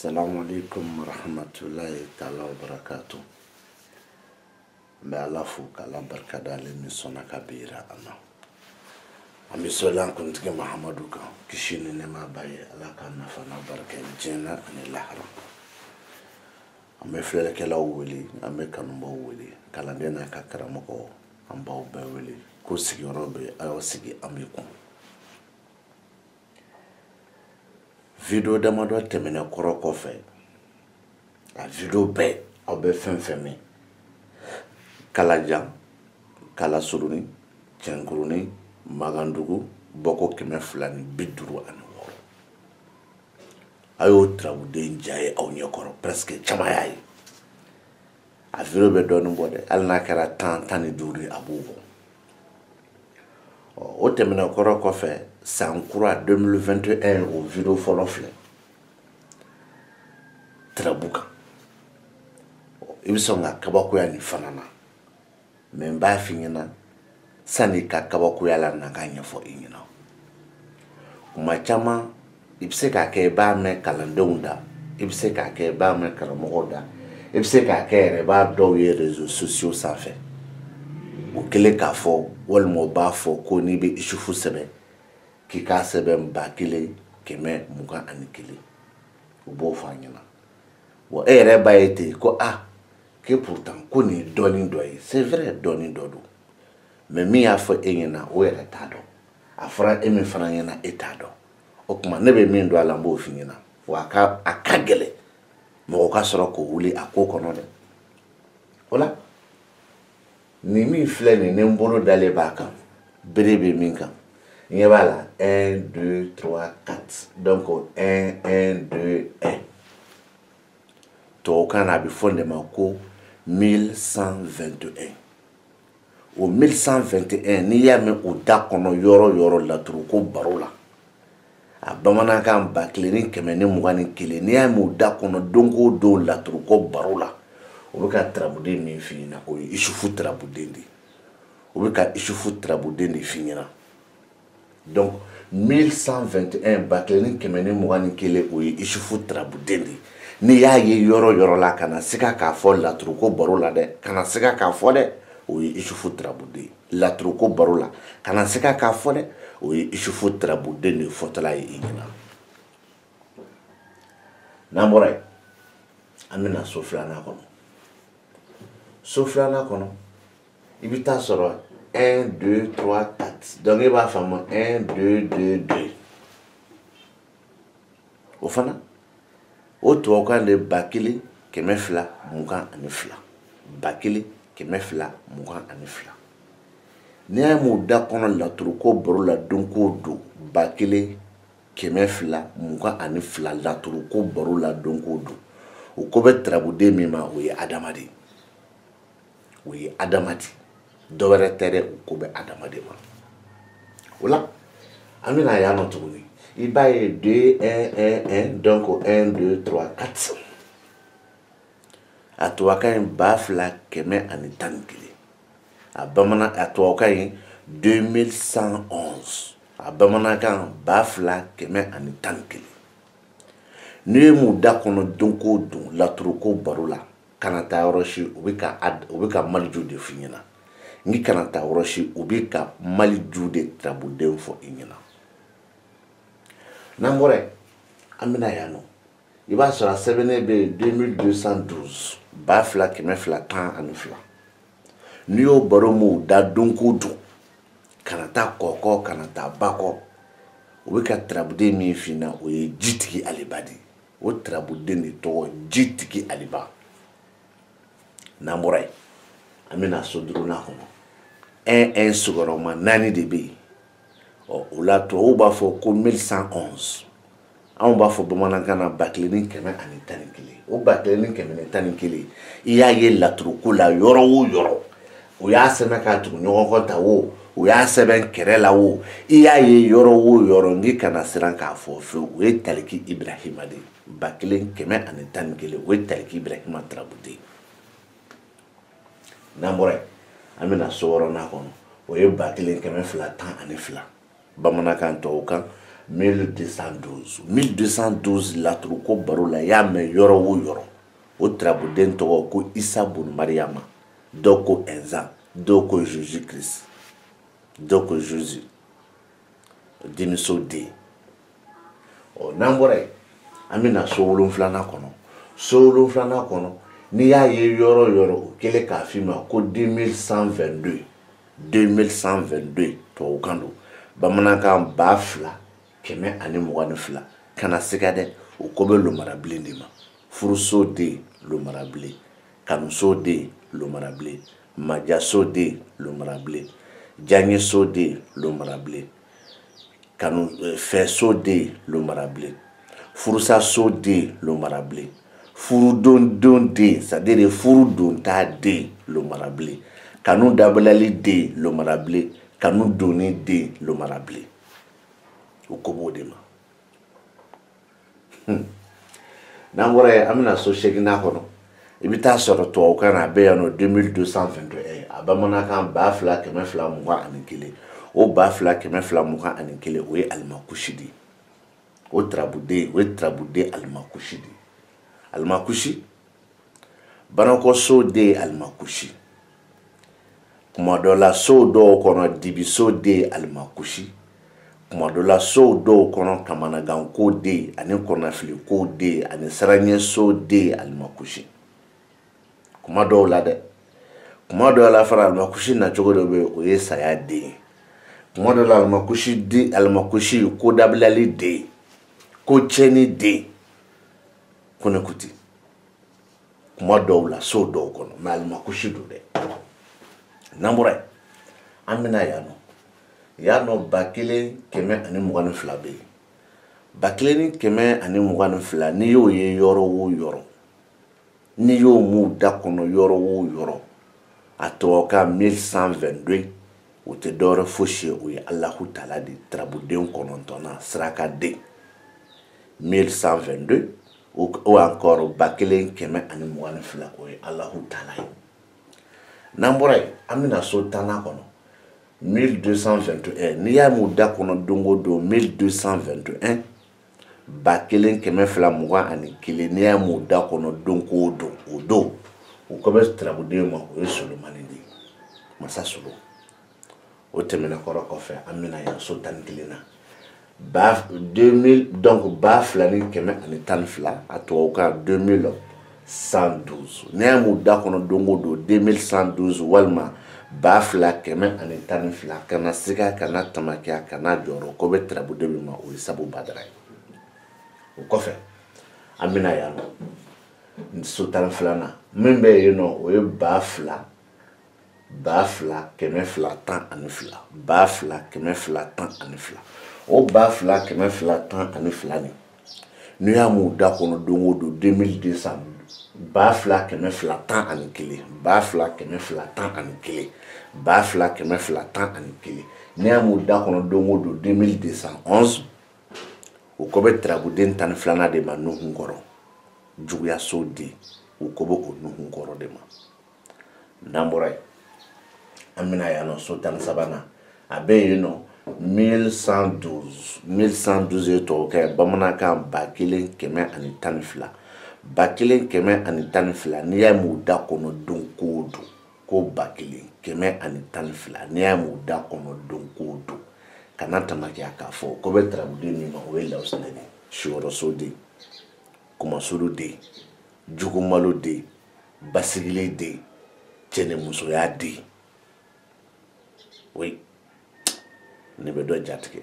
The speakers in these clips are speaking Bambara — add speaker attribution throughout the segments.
Speaker 1: Assalamu alaikum wa rahmatullahi ta'ala wa barakatuh. Mbe ala fu kala barka dale mi sona kabira ana. Ami solan kuntike Muhammadu kan kishini ne ma baye ala kan nafa na barka jena ani lahra. Ami flele kala wuli ami kanumba wuli kala dena ka karamoko amba ube wuli ko sigi robe ayo sigi ami kun. Video damado temene koro kofe a video be obe fenfemi kala jam kala suruni cenguruni magandugu boko keme fulani biduru ani woro ayo trabude njaye aw nyekoro presque chamayayi a video be donu bode alna kara tan duri abugo o temene koro kofe Sankura 2021 au vidéo folofle trabuka ibisonga kabakuya ni fanana memba finyina sani ka kabakuya la naganya fo inyina kuma chama ibse ka ke ba me kalandonda ibse ka ke ba me karamoda ibse ka ke ba do ye réseaux sociaux ça fait o kele ka fo wol mo ba fo ko ni be ishufu sebe kika sebe mbakile keme muga anikile ubo fanyana wo ere bayete ko que pourtant ko ni doni doyi c'est vrai doni dodo mais mi a fo enyina wo ere tado afra emi fananyana etado okuma nebe mi ndo ala mbo finyina wa ka akagele mo ka soro ko wuli akoko no de wala ni mi flene ne mbolo dale baka berebe minka. Il y a là 1, 2, 3, 4. Donc 1, 1, 2, 1. Donc on a besoin fondement 1121. Au 1121, il y a même au dakono yoro la truco barola. A bamana kan bakleni kemene mugani kile ni ya mu dakono dongo do la truco barola. O ka trabude mi fina o ishufu trabudendi. O ka ishufu trabudendi finira. Donc 1121 bakleni kemene mugani kele o ishufu trabudendi ni ya ye yoro la kana sika ka fo la truco barola de kana sika ka fo de o ishufu trabude la truco barola kana sika ka fo de o ishufu trabudendi fotala yina namore amina soflana kono ibita soro 1, 2, 3, 4. Donc il va faire 1, 2, 2, 2. Au fana, au toka de bakili kemefla muka anifla. Bakili kemefla muka anifla. Nia muda kono la truko bro la donko do. Bakili kemefla muka anifla la truko bro la donko do. O kobe trabude mima oye adamadi. Oye adamadi. Dovere tere kobe adamadema. Voilà. Amina ya no tuni. Iba 2 1 1 donc 1 2 3 4. Atuaka bafla keme anitankili. Abamana atuaka 2111. Abamana kan bafla keme anitankili. Ni mu dakono donko don la truko barula kanata yoroshi ubika malju de finyina. Ngi kanata oroshi ubika mali jude trabude fo inyina namore amina yano iba sura 7b 2212 bafla kemefla tan anifla niyo baromu da donko do kanata koko kanata bako ubika trabude mi fina o jitiki alibadi o trabude ni to jitiki aliba namore amina sodruna hono un sugoroma nani de be o la to o ba fo ko 1111 on ba fo bamanakana bakleni keme ani tanikili o bakleni keme ni tanikili iya ye la truko la yoro o ya sema ka tu nyogo kota o ya seben kerela o iya ye yoro ngi kana siran ka fo fo o taliki ibrahima de bakleni keme ani tanikili o taliki ibrahima trabude namore amina soro na kono o ye bakile keme fla tan ani fla bamana kan to kan 1212 1212 laturu ko baro la y'a mɛn yɔrɔ o yɔrɔ o tarabuden tɔgɔ ko Isa bun Mariama dɔw ko Enza dɔw ko Jésus Christ dɔw ko Jésus denmuso den n'an bɔra yen an bɛna so 7 kɔnɔ so 7 kɔnɔ n'i y'a ye yɔrɔ yɔrɔ o kɛlen k'a f'i ma ko 2122 tubabukan don bamanankan 2122 kana siga dɛ o ko bɛ lomarabilen de ma furuso den lomarabilen kanuso den lomarabilen majaso den lomarabilen diyaɲeso den lomarabilen kanu fɛso den lomarabilen furusaso den lomarabilen furudondon den c'est-à-dire furudonta den lomarabilen kanu dabalali den lomarabilen kanu donni den lomarabilen o ko b'o de ma n'an bɔra yen an bɛna so 8 kɔnɔ i bɛ taa sɔrɔ tubabukan na a bɛ yan nɔ 2221 a bamanankan 2221 o 2221 o ye alimakushi de ye o tarabuden alimakushi de ye alimakushi banakɔso de ye alimakushi kuma dɔ la so dɔw kɔnɔ dibiso de ye alimakushi kuma dɔ la so dɔw kɔnɔ kamanaganko de ye ani kɔnɔnafiliko de ye ani siraɲɛso de ye alimakushi kuma dɔw la dɛ kuma dɔw la fara alimakushi nacogo dɔ bɛ yen o ye saya den ye kuma dɔw la alimakushi ko dabilali den ye ko tiɲɛni den ko ne kuti kuma dɔw la so dɔw kɔnɔ mais alimakushi don dɛ n'an bɔra yen an bɛna yan nɔ 1122 bɛ yen 1122 n'i y'o ye yɔrɔ o yɔrɔ n'i y'o m'u da kɔnɔ yɔrɔ o yɔrɔ a tubabukan 1122 o tɛ dɔwɛrɛ fosi ye o ye Alahu Taala de tarabuden 9nan sirakaden 1122 ou encore 1122 o ye Alahu Taala ye n'an bɔra yen an bɛna so 10 kɔnɔ 1221 n'i y'a m'u da kɔnɔ don o don 1221 1221 n'i y'a m'u da kɔnɔ don o don o don o ko bɛ tarabuden ma o ye Solomani de ye masa Solo o tɛmɛnen kɔfɛ an bɛna yan so 11 na 2000 donc 2012 a tubabukan 2112 n'i y'a m'u da kɔnɔ don o don 2112 walima 2012 kana siga kana tamakiya kana jɔrɔ ko bɛ tarabuden min ma o ye Sabu Badara ye o kɔfɛ an bɛna yan nɔ so 12 na min bɛ yen nɔ o ye 2212 o 2212 nin n'i y'a m'u da kɔnɔ don o don 2200 2211 n'i y'a m'u da kɔnɔ don o don 2211 o ko bɛ tarabuden 12nan de ma Nuhunkɔrɔ juguyaso den o ko bɛ o Nuhunkɔrɔ de ma n'an bɔra yen an bɛna yan nɔ so 13 na a bɛ yen nɔ 1112 ye tubabukan ye bamanankan 1112 1112 n'i y'a m'u da kɔnɔ don o don ko 1112 n'i y'a m'u da kɔnɔ don o don kana tamakiya k'a fɔ ko bɛ tarabuden min ma o ye Lawusinɛ de Siyɔrɔso den Kumasulu den Jugumalo den Basigili den Cɛnimusoya den oui ne bɛ dɔ jatigɛ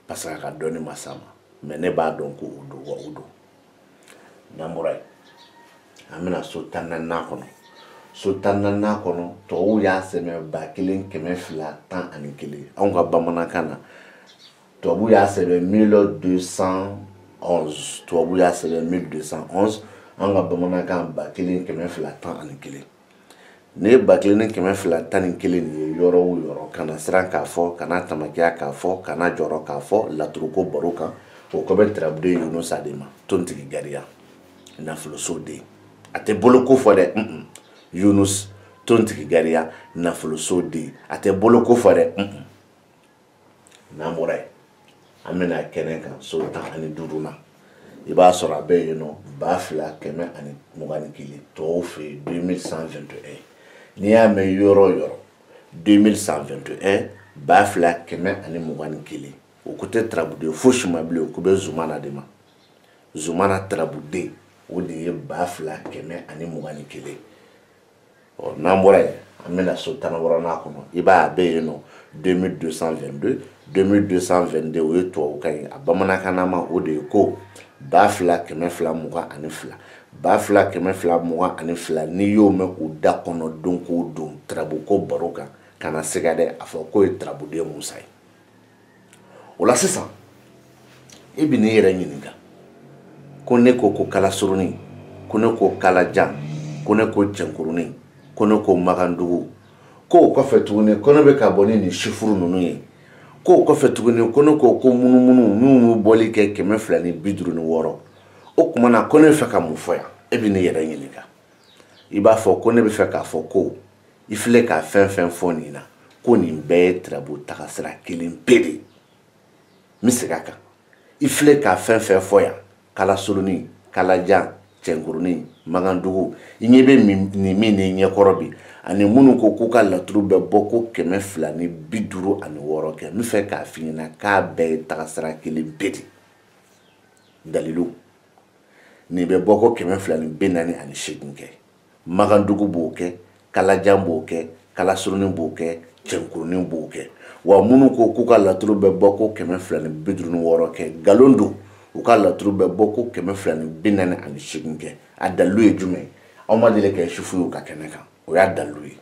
Speaker 1: parce que a ka dɔnni ma s'a ma mais ne b'a dɔn ko o don wa o don n'an bɔra yen an bɛna so 14 kɔnɔ so 14 kɔnɔ tubabuw y'a sɛbɛn 1211 anw ka bamanankan na tubabuw y'a sɛbɛn 1211 tubabuw y'a sɛbɛn 1211 anw ka bamanankan 1211 ne ye 1211 nin ye yɔrɔ o yɔrɔ kana siran k'a fɔ kana tamakiya k'a fɔ kana jɔrɔ k'a fɔ laturuko baro kan o ko bɛ tarabuden Yunusa de ma tontigi gariya nafoloso den a tɛ boloko fɔ dɛ Yunus tontigi gariya nafoloso den a tɛ boloko fɔ dɛ n'an bɔra yen amena kenen kan so tan ani duruna i b'a sɔrɔ a bɛ yen nɔ 2021 tɔw fɛ 2121 n'i y'a mɛn yɔrɔ o yɔrɔ 2121 2021 o ko tɛ Tarabuden fosi ma bilen o ko bɛ Zumana de ma Zumana Tarabuden o de ye 2021 ɔ n'an bɔra yen an bɛna so 16nan kɔnɔ i b'a bɛ yen nɔ 2222 2222 o ye tubabukan ye a bamanankanama o de ye ko 2222 2222 n'i y'o mɛn o da kɔnɔ don k'o don Tarabuko baro kan kana siga dɛ a fɔ k'o ye Tarabuden Musa ye o la sisan i bi n'i yɛrɛ ɲininka ko ne ko ko Kalasuruni ko ne ko Kalajan ko ne ko Cɛnkurunin ko ne ko Magandugu ko kɔfɛ tuguni ko ne bɛ ka bɔ ni nin sifuru ninnu ye ko kɔfɛ tuguni ko ne ko ko munumunu minnu bɔli kɛ 256 o kuma na ko ne bɛ fɛ ka mun fɔ yan e bi ne yɛrɛ ɲininka i b'a fɔ ko ne bɛ fɛ k'a fɔ ko i filɛ ka fɛn fɛn fɔ nin na ko nin bɛɛ ye Tarabu tagasira kelen pe de n bɛ segin a kan i filɛ ka fɛn fɛn fɔ yan Kalasuruni Kalajan Cɛnkurunin Magandugu i ɲɛ bɛ nin min n'i ɲɛkɔrɔ bi ani minnu ko k'u ka laturu bɛ bɔ ko 256 kɛ n bɛ fɛ k'a f'i ɲɛna k'a bɛɛ ye tagasira kelen pe de dalilu nin bɛ bɔ ko 248 kɛ Magandugu b'o kɛ Kalajan b'o kɛ Kalasuruni b'o kɛ Cɛnkurunin b'o kɛ wa minnu ko k'u ka laturu bɛ bɔ ko 256 kɛ nkalon don u ka laturu bɛ bɔ ko 248 kɛ a dalilu ye jumɛn aw ma deli kɛ sufu y'u ka kɛnɛ kan o y'a dalilu ye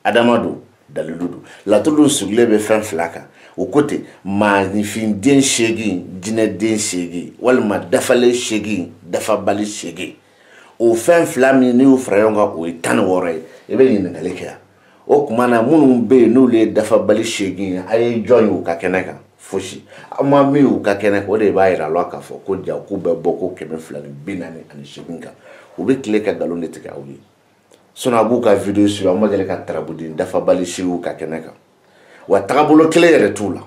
Speaker 1: adama don dalilu don laturu sigilen bɛ fɛn fila kan o ko ten maanifin den 8 jinɛ den 8 walima dafalen 8 dafabali 8 o fɛn fila min n'i y'u fara ɲɔgɔn kan o ye 16 ye i bɛ ɲininkali kɛ o kuma na minnu bɛ yen n'olu ye dafabali 8 ye a ye jɔn ye u ka kɛnɛ kan fosi aw ma min y'u ka kɛnɛ kan o de b'a yira la k'a fɔ ko ja k'u bɛ bɔ ko 248 kan u bɛ tile ka nkalon de tigɛ aw ye sinon a b'u ka video suivre aw ma deli ka Tarabuden dafabali 8 ka kɛnɛ kan wa tagabolo kelen yɛrɛ t'u la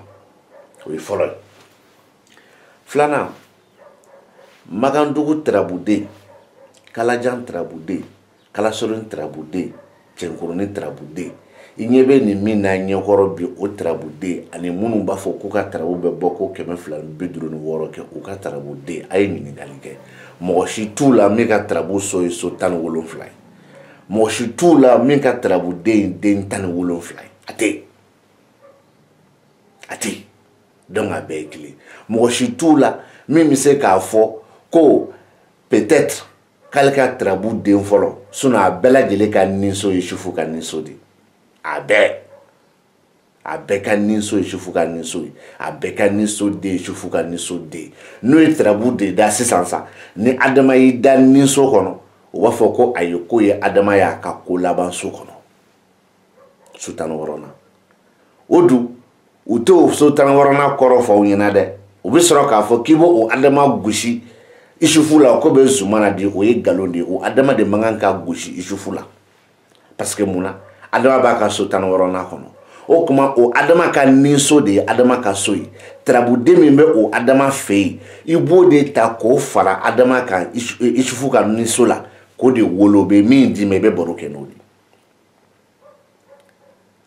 Speaker 1: o ye fɔlɔ ye filanan Magandugu Tarabuden Kalajan Tarabuden Kalasuruni Tarabuden Cɛnkurunin Tarabuden i ɲɛ bɛ nin min n'a ɲɛkɔrɔ bi o Tarabuden ani minnu b'a fɔ k'u ka Tarabu bɛ bɔ ko 256 kɛ u ka Tarabuden a ye ɲininkali kɛ mɔgɔ si t'u la min ka Tarabu so ye so 17 ye mɔgɔ si t'u la min ka Tarabuden den 17 ye a tɛ donc a bɛɛ ye kelen mɔgɔ si t'u la min bɛ se k'a fɔ ko peut-être k'ale ka Tarabu den fɔlɔ sinon a bɛɛ lajɛlen ka ninso ye sufu ka ninso de a bɛɛ ka ninso ye sufu ka ninso ye a bɛɛ ka ninso den ye sufu ka ninso den n'o ye Tarabu de da sisan sa ni Adama y'i da ninso kɔnɔ o b'a fɔ ko ayi ko ye Adama y'a ka ko laban so kɔnɔ so 16nan o dun u t'o so 16nan kɔrɔ fɔ aw ɲɛna dɛ u bɛ sɔrɔ k'a fɔ k'i b'o Adama gosi Isufu la ko bɛ Zumana de o ye nkalon de ye o Adama de man kan ka gosi Isufu la parce que mun na Adama b'a ka so 16nan kɔnɔ o kuma o Adama ka ninso de ye Adama ka so ye Tarabuden min bɛ o Adama fɛ yen i b'o de ta k'o fara Adama kan Isufu ka ninso la k'o de wolo bɛ min d'i ma i bɛ baro kɛ n'o de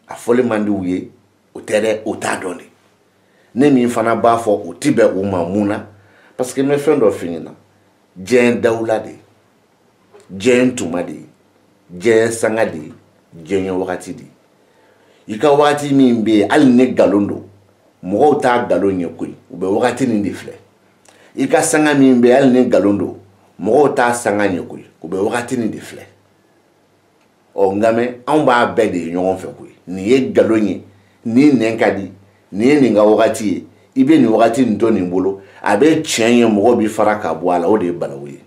Speaker 1: a fɔli man di u ye o tɛ dɛ o t'a dɔn de ne min fana b'a fɔ o ti bɛn u ma mun na parce que n bɛ fɛn dɔ f'i ɲɛna diɲɛ dawula de diɲɛ tuma de diɲɛ sanga de diɲɛ wagati de i ka wagati min bɛ yen hali ne nkalon don mɔgɔw t'a nkalon ɲɛ koyi u bɛ wagati nin de filɛ i ka sanga min bɛ yen hali ne nkalon don mɔgɔw t'a sanga ɲɛ koyi u bɛ wagati nin de filɛ ɔ nka mɛ anw b'a bɛɛ de ye ɲɔgɔn fɛ koyi nin ye nkalon ye nin nɛn ka di nin ye nin ka wagati ye i bɛ nin wagati nin to nin bolo a bɛ tiɲɛ ye mɔgɔ bi fara ka bɔ a la o de ye balawu ye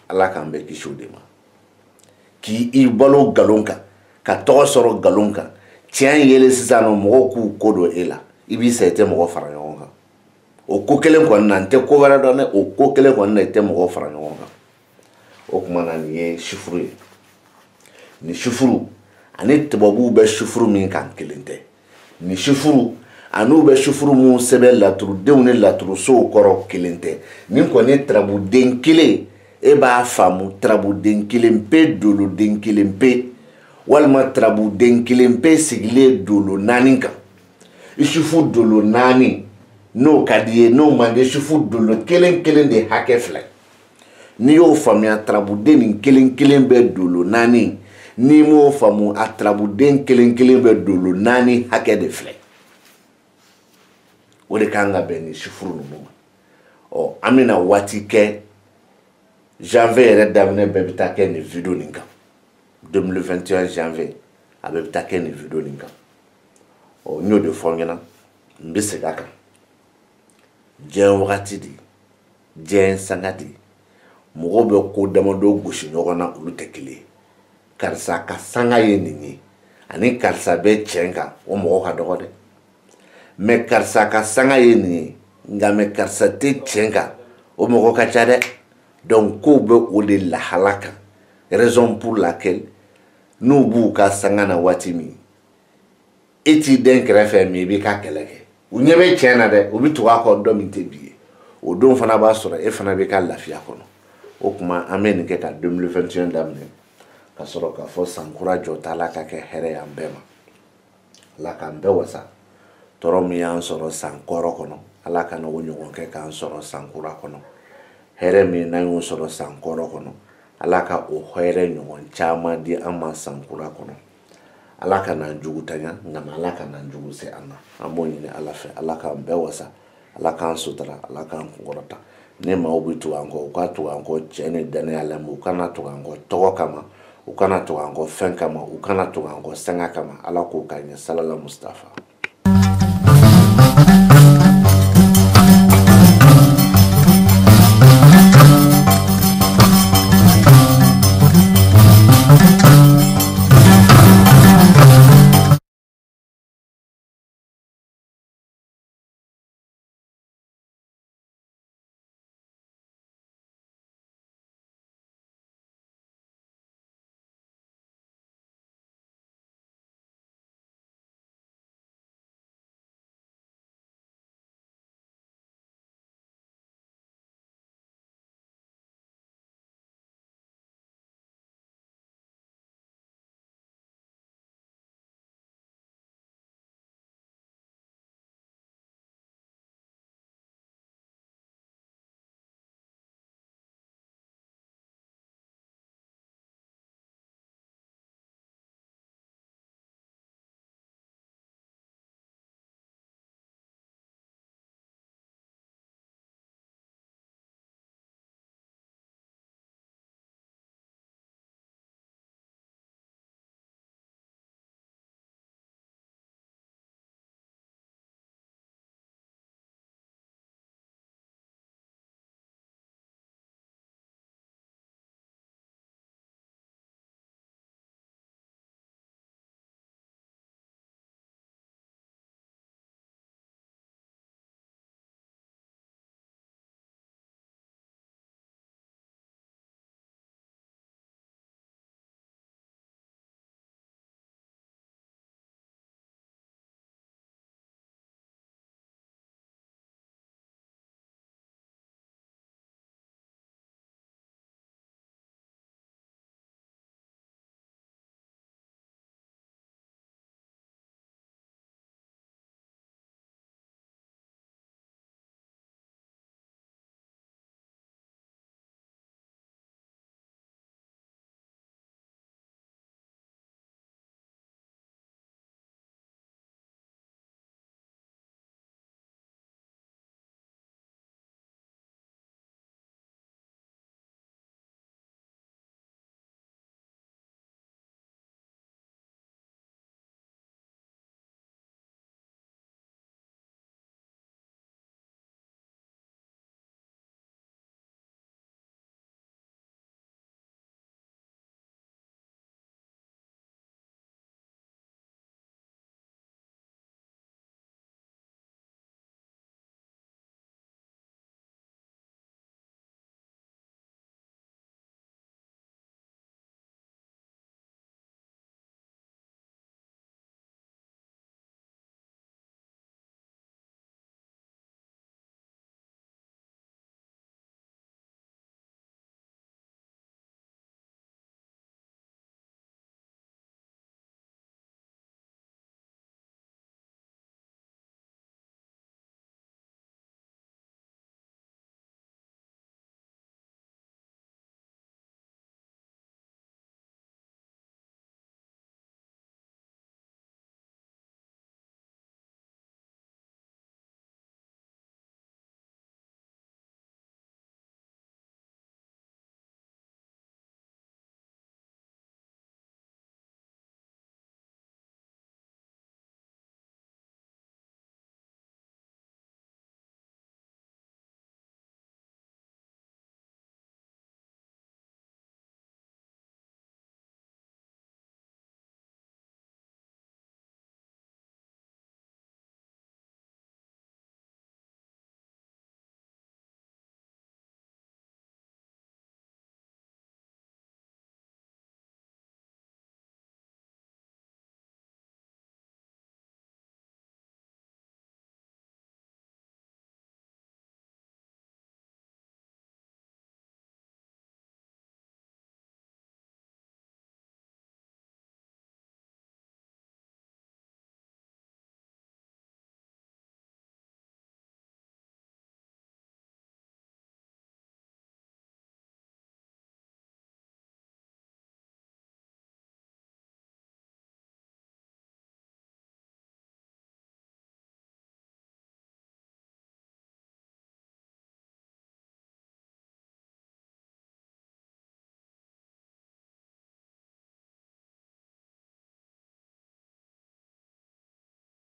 Speaker 1: ala k'an bɛɛ kisi o de ma k'i balo nkalon kan ka tɔgɔ sɔrɔ nkalon kan tiɲɛ yelen sisan nɔ mɔgɔw k'u ko don e la i b'i sa i tɛ mɔgɔ fara ɲɔgɔn kan o ko kelen kɔni na n tɛ ko wɛrɛ dɔn dɛ o ko kelen kɔni na i tɛ mɔgɔ fara ɲɔgɔn kan o tuma na nin ye sifuru ye nin sifuru ani tubabuw bɛ sifuru min kan kelen tɛ nin sifuru an'u bɛ sufuru mun sɛbɛn laturudenw ni laturusow kɔrɔ kelen tɛ nin kɔni tarabuden kelen e b'a faamu tarabuden kelen pe doloden kelen pe walima tarabuden kelen pe sigilen dolo naani kan isufu dolo naani n'o ka di ye n'o man di isufu dolo kelen kelen de hakɛ filɛ n'i y'o faamuya tarabuden nin kelen kelen bɛ dolo naani n'i m'o faamu a tarabuden kelen kelen bɛ dolo naani hakɛ de filɛ o de kan ka bɛn ni sufuru ninnu ma an bɛna waati kɛ janvier yɛrɛ daminɛ bɛɛ bɛ taa kɛ nin video nin kan 2021 janvier a bɛɛ bɛ taa kɛ nin video nin kan n y'o de fɔ n ɲɛna n bɛ segin a kan diɲɛ wagati de diɲɛ sanga de mɔgɔw bɛ ko damadɔ gosi ɲɔgɔn na olu tɛ kelen ye karisa ka sanga ye nin ye ani karisa bɛ tiɲɛ kan o mɔgɔ ka dɔgɔ dɛ mais karisa ka sanga ye nin ye nka mais karisa tɛ tiɲɛ kan o mɔgɔ ka ca dɛ donc kow bɛ o de lahala kan raison pour laquelle n'u b'u ka sanga na waati min e t'i den kɛrɛfɛ mais i b'i ka kɛlɛ kɛ u ɲɛ bɛ tiɲɛ na dɛ u bɛ tugu a kɔ dɔ min tɛ bi ye o don fana b'a sɔrɔ e fana bɛ ka lafiya kɔnɔ o tuma an bɛ nin kɛ ka 2021 daminɛ ka sɔrɔ k'a fɔ san kura jɔta Ala ka kɛ hɛrɛ y'an bɛɛ ma Ala k'an bɛɛ wasa tɔɔrɔ min y'an sɔrɔ san kɔrɔ kɔnɔ Ala kana o ɲɔgɔn kɛ k'an sɔrɔ san kura kɔnɔ hɛrɛ min n'an y'o sɔrɔ san kɔrɔ kɔnɔ Ala ka o hɛrɛ ɲɔgɔn caman di an ma san kura kɔnɔ Ala ka n'an jugu tanya nka Ala ka n'an jugu se an na an b'o ɲini Ala fɛ Ala k'an bɛɛ wasa Ala k'an sutura Ala k'an kunkɔrɔta ni maaw bɛ tugu an kɔ u ka tugu an kɔ tiɲɛ ni danaya la u kana tugu an kɔ tɔgɔ kama u kana tugu an kɔ fɛn kama u kana tugu an kɔ sanga kama Ala k'o k'a ɲɛ salala Mustafa